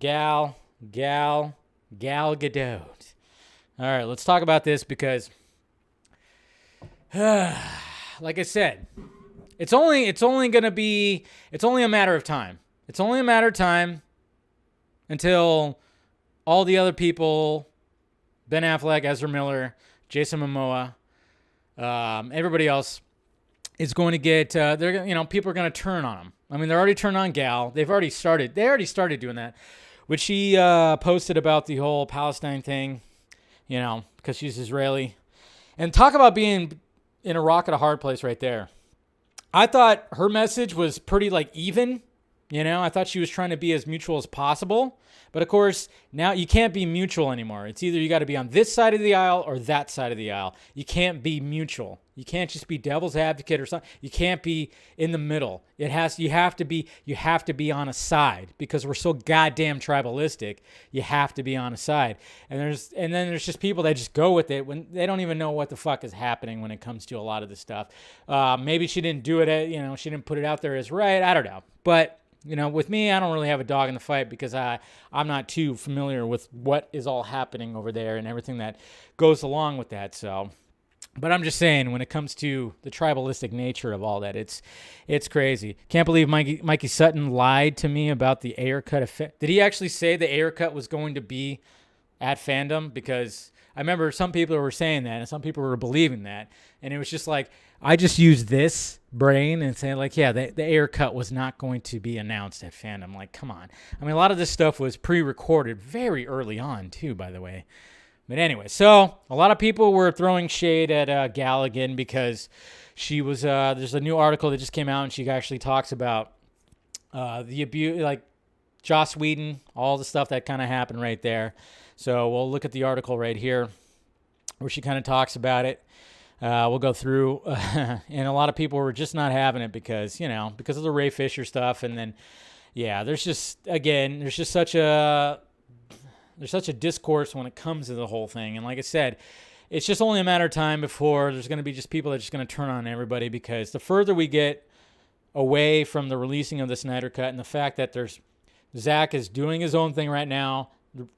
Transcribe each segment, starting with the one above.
Gal Gadot. All right, let's talk about this because, like I said, it's only a matter of time. It's only a matter of time until all the other people, Ben Affleck, Ezra Miller, Jason Momoa, everybody else is going to get, people are going to turn on them. I mean, they're already turned on Gal. They already started doing that, which she posted about the whole Palestine thing, because she's Israeli. And talk about being in a rock at a hard place right there. I thought her message was pretty even, I thought she was trying to be as mutual as possible. But of course, now you can't be mutual anymore. It's either you got to be on this side of the aisle or that side of the aisle. You can't be mutual. You can't just be devil's advocate or something. You can't be in the middle. You have to be on a side because we're so goddamn tribalistic. You have to be on a side. And then there's just people that just go with it when they don't even know what the fuck is happening when it comes to a lot of this stuff. Maybe she didn't do it, she didn't put it out there as right. I don't know. But with me, I don't really have a dog in the fight because I'm not too familiar with what is all happening over there and everything that goes along with that. So, but I'm just saying, when it comes to the tribalistic nature of all that, it's crazy. Can't believe Mikey Sutton lied to me about the Ayer cut effect. Did he actually say the Ayer cut was going to be at Fandom? Because I remember some people were saying that and some people were believing that. And it was just like, I just used this brain and saying the Ayer cut was not going to be announced at Fandom. Like, come on. I mean, a lot of this stuff was pre-recorded very early on too, by the way. But anyway, so a lot of people were throwing shade at Gal again because she was, there's a new article that just came out and she actually talks about the abuse, Joss Whedon, all the stuff that kind of happened right there. So we'll look at the article right here where she kind of talks about it. We'll go through, and a lot of people were just not having it because of the Ray Fisher stuff. And then, there's such a discourse when it comes to the whole thing. And like I said, it's just only a matter of time before there's going to be just people that are just going to turn on everybody, because the further we get away from the releasing of the Snyder Cut and the fact that Zack is doing his own thing right now,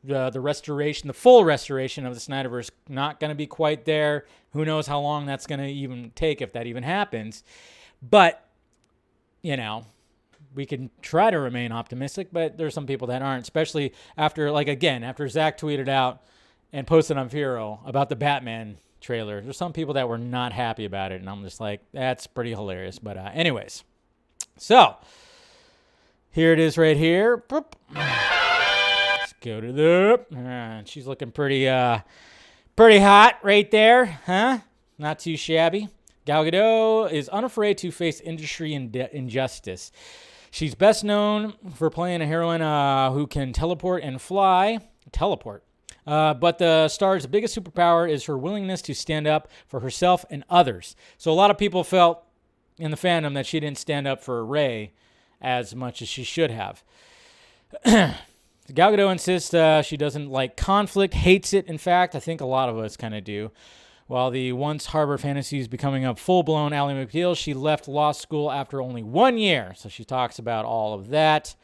the restoration, the full restoration of the Snyderverse, not going to be quite there. Who knows how long that's going to even take, if that even happens. But, we can try to remain optimistic, but there's some people that aren't, especially after Zack tweeted out and posted on Vero about the Batman trailer. There's some people that were not happy about it, and I'm just like, that's pretty hilarious. But anyways, so here it is right here. Boop. Let's go to the... she's looking pretty hot right there, huh? Not too shabby. Gal Gadot is unafraid to face industry injustice. She's best known for playing a heroine who can teleport and fly. But the star's biggest superpower is her willingness to stand up for herself and others. So a lot of people felt in the fandom that she didn't stand up for Rey as much as she should have. Gal Gadot insists she doesn't like conflict, hates it. In fact, I think a lot of us kind of do. While the once harbor fantasies becoming a full-blown Ally McBeal, she left law school after only 1 year. So she talks about all of that.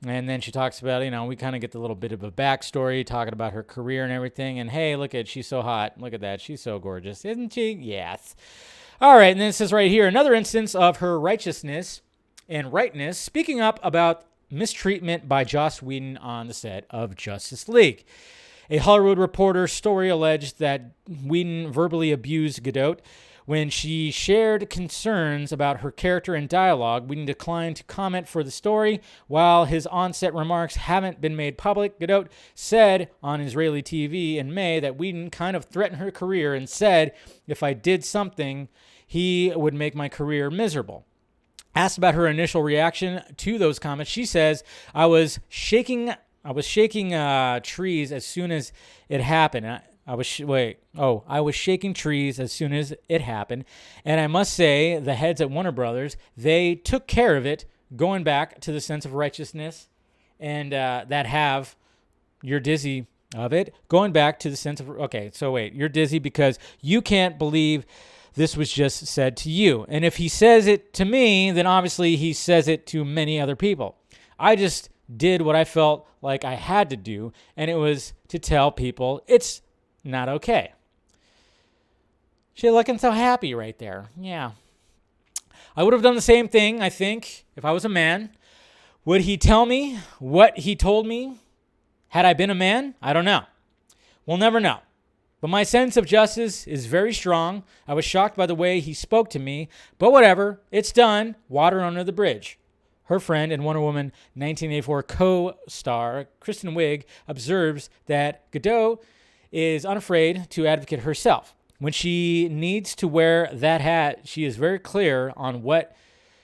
And then she talks about, we kind of get the little bit of a backstory, talking about her career and everything. And hey, she's so hot. Look at that. She's so gorgeous. Isn't she? Yes. All right. And then it says right here, another instance of her righteousness and rightness, speaking up about mistreatment by Joss Whedon on the set of Justice League. A Hollywood Reporter story alleged that Whedon verbally abused Gadot. When she shared concerns about her character and dialogue, Whedon declined to comment for the story. While his on-set remarks haven't been made public, Gadot said on Israeli TV in May that Whedon kind of threatened her career and said, if I did something, he would make my career miserable. Asked about her initial reaction to those comments, she says, I was shaking trees as soon as it happened. I was shaking trees as soon as it happened. And I must say, the heads at Warner Brothers, they took care of it, going back to the sense of righteousness and that have, you're dizzy of it, going back to the sense of, you're dizzy because you can't believe this was just said to you. And if he says it to me, then obviously he says it to many other people. I just did what I felt like I had to do, and it was to tell people it's not okay. She's looking so happy right there. Yeah. I would have done the same thing, I think, if I was a man. Would he tell me what he told me had I been a man? I don't know. We'll never know. But my sense of justice is very strong. I was shocked by the way he spoke to me, but whatever. It's done. Water under the bridge. Her friend and Wonder Woman 1984 co-star Kristen Wiig observes that Gadot is unafraid to advocate herself. When she needs to wear that hat, she is very clear on what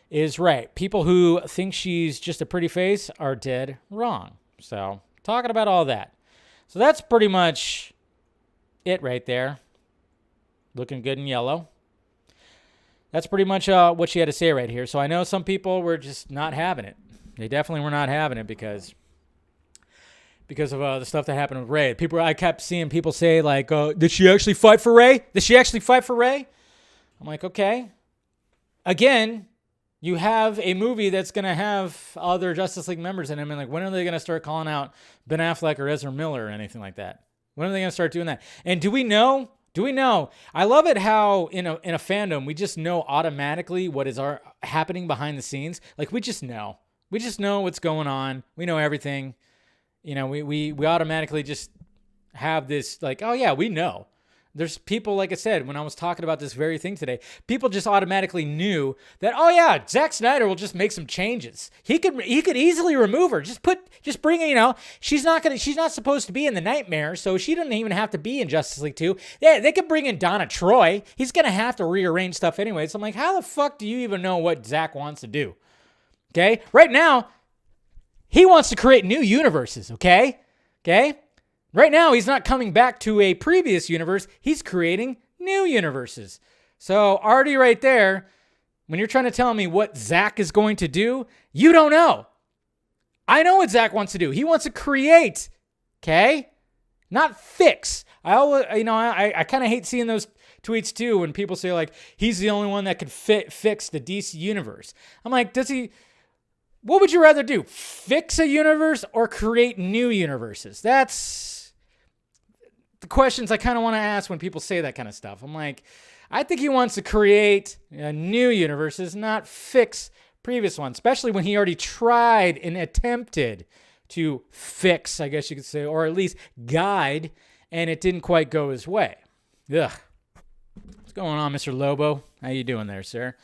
is right. People who think she's just a pretty face are dead wrong. So, talking about all that. So that's pretty much it right there. Looking good in yellow. That's pretty much what she had to say right here. So I know some people were just not having it. They definitely were not having it because of the stuff that happened with Rey. I kept seeing people say like, did she actually fight for Rey? Did she actually fight for Rey? I'm like, okay. Again, you have a movie that's going to have other Justice League members in it. And like, when are they going to start calling out Ben Affleck or Ezra Miller or anything like that? When are they going to start doing that? And do we know? I love it how in a fandom, we just know automatically what is happening behind the scenes. Like, we just know. We just know what's going on. We know everything. We automatically just have this like, oh yeah, we know. There's people, like I said, when I was talking about this very thing today, people just automatically knew that, oh yeah, Zack Snyder will just make some changes. He could easily remove her. Just bring her, she's not supposed to be in the Nightmare, so she doesn't even have to be in Justice League 2. Yeah, they could bring in Donna Troy. He's going to have to rearrange stuff anyway. So I'm like, how the fuck do you even know what Zack wants to do? Okay? Right now, he wants to create new universes, okay? Okay? Right now, he's not coming back to a previous universe. He's creating new universes. So already right there, when you're trying to tell me what Zack is going to do, you don't know. I know what Zack wants to do. He wants to create, okay? Not fix. I kind of hate seeing those tweets too when people say like, he's the only one that could fix the DC universe. I'm like, what would you rather do? Fix a universe or create new universes? That's the questions I kind of want to ask when people say that kind of stuff. I'm like, I think he wants to create new universes, not fix previous ones, especially when he already tried and attempted to fix, I guess you could say, or at least guide, and it didn't quite go his way. Ugh. What's going on, Mr. Lobo? How you doing there, sir?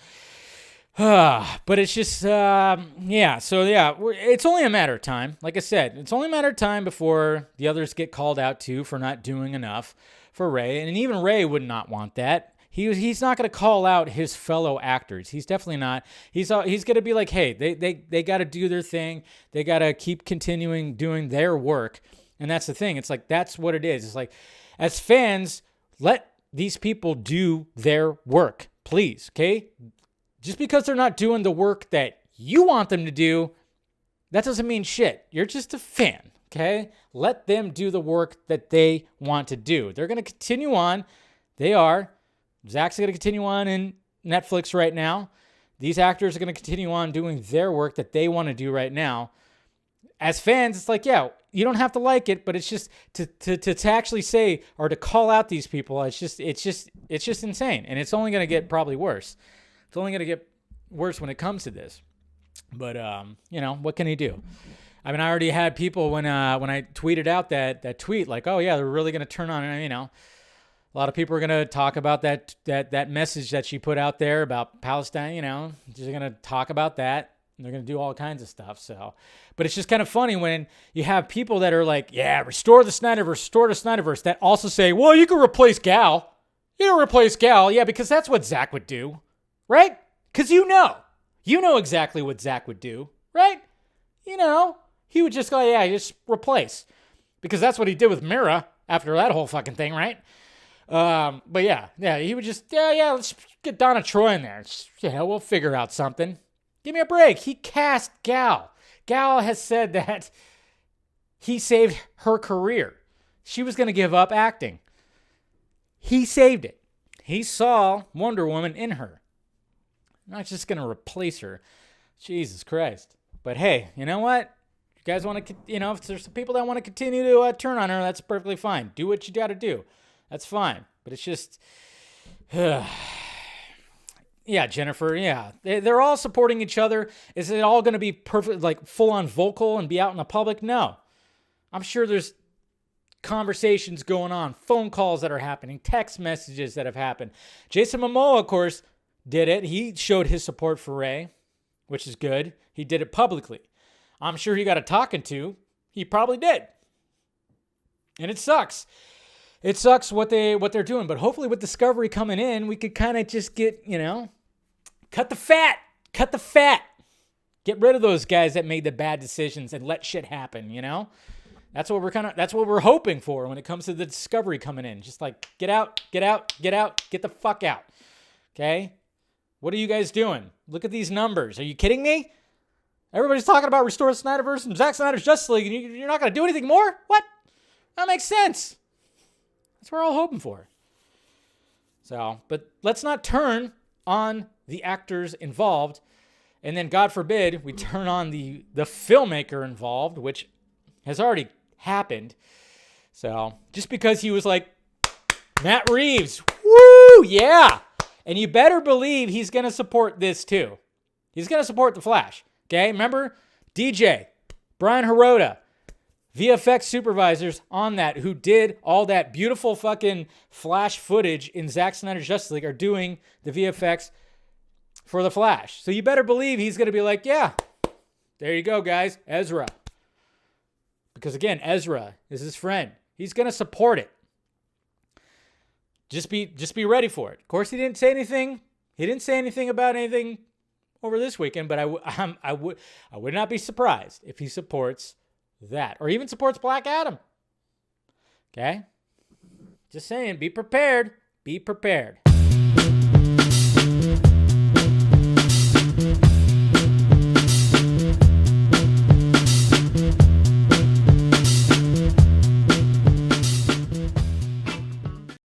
But it's just, so yeah, it's only a matter of time. Like I said, it's only a matter of time before the others get called out too for not doing enough for Rey. And even Rey would not want that. He's not going to call out his fellow actors. He's definitely not. He's going to be like, hey, they got to do their thing. They got to keep continuing doing their work. And that's the thing. It's like, that's what it is. It's like, as fans, let these people do their work, please. Okay. Just because they're not doing the work that you want them to do, that doesn't mean shit. You're just a fan, okay? Let them do the work that they want to do. They're going to continue on. They are. Zack's going to continue on in Netflix right now. These actors are going to continue on doing their work that they want to do right now. As fans, it's like, yeah, you don't have to like it, but it's just to actually say or to call out these people, it's just insane. And it's only going to get probably worse. It's only going to get worse when it comes to this. But, what can he do? I mean, I already had people when I tweeted out that tweet, like, oh, yeah, they're really going to turn on, a lot of people are going to talk about that message that she put out there about Palestine, they're going to talk about that. And they're going to do all kinds of stuff. So, but it's just kind of funny when you have people that are like, yeah, restore the Snyderverse, that also say, well, you can replace Gal. Yeah, because that's what Zack would do. Right? Because you know exactly what Zack would do, right? He would just go, yeah, just replace. Because that's what he did with Mira after that whole fucking thing, right? But yeah, he would just, let's get Donna Troy in there. We'll figure out something. Give me a break. He cast Gal. Gal has said that he saved her career. She was going to give up acting. He saved it. He saw Wonder Woman in her. Not just going to replace her. Jesus Christ. But hey, you know what? You guys want to, if there's some people that want to continue to turn on her, that's perfectly fine. Do what you got to do. That's fine. But it's just, yeah, Jennifer, yeah. They're all supporting each other. Is it all going to be perfect, like full-on vocal and be out in the public? No. I'm sure there's conversations going on, phone calls that are happening, text messages that have happened. Jason Momoa, of course, did it. He showed his support for Rey, which is good. He did it publicly. I'm sure he got a talking to. He probably did. And it sucks. It sucks what they're doing. But hopefully with Discovery coming in, we could kind of just get, cut the fat. Cut the fat. Get rid of those guys that made the bad decisions and let shit happen, That's what we're hoping for when it comes to the Discovery coming in. Just like, get out, get the fuck out. Okay? What are you guys doing? Look at these numbers. Are you kidding me? Everybody's talking about Restore the Snyderverse and Zack Snyder's Justice League, and you're not going to do anything more? What? That makes sense. That's what we're all hoping for. So, but let's not turn on the actors involved, and then, God forbid, we turn on the filmmaker involved, which has already happened. So, just because he was like, Matt Reeves, woo, yeah. And you better believe he's going to support this too. He's going to support The Flash. Okay, remember? DJ, Brian Hirota, VFX supervisors on that who did all that beautiful fucking Flash footage in Zack Snyder's Justice League are doing the VFX for The Flash. So you better believe he's going to be like, yeah, there you go, guys, Ezra. Because again, Ezra is his friend. He's going to support it. Just be ready for it. Of course, he didn't say anything. He didn't say anything about anything over this weekend, but I would not be surprised if he supports that or even supports Black Adam. Okay? Just saying, be prepared. Be prepared.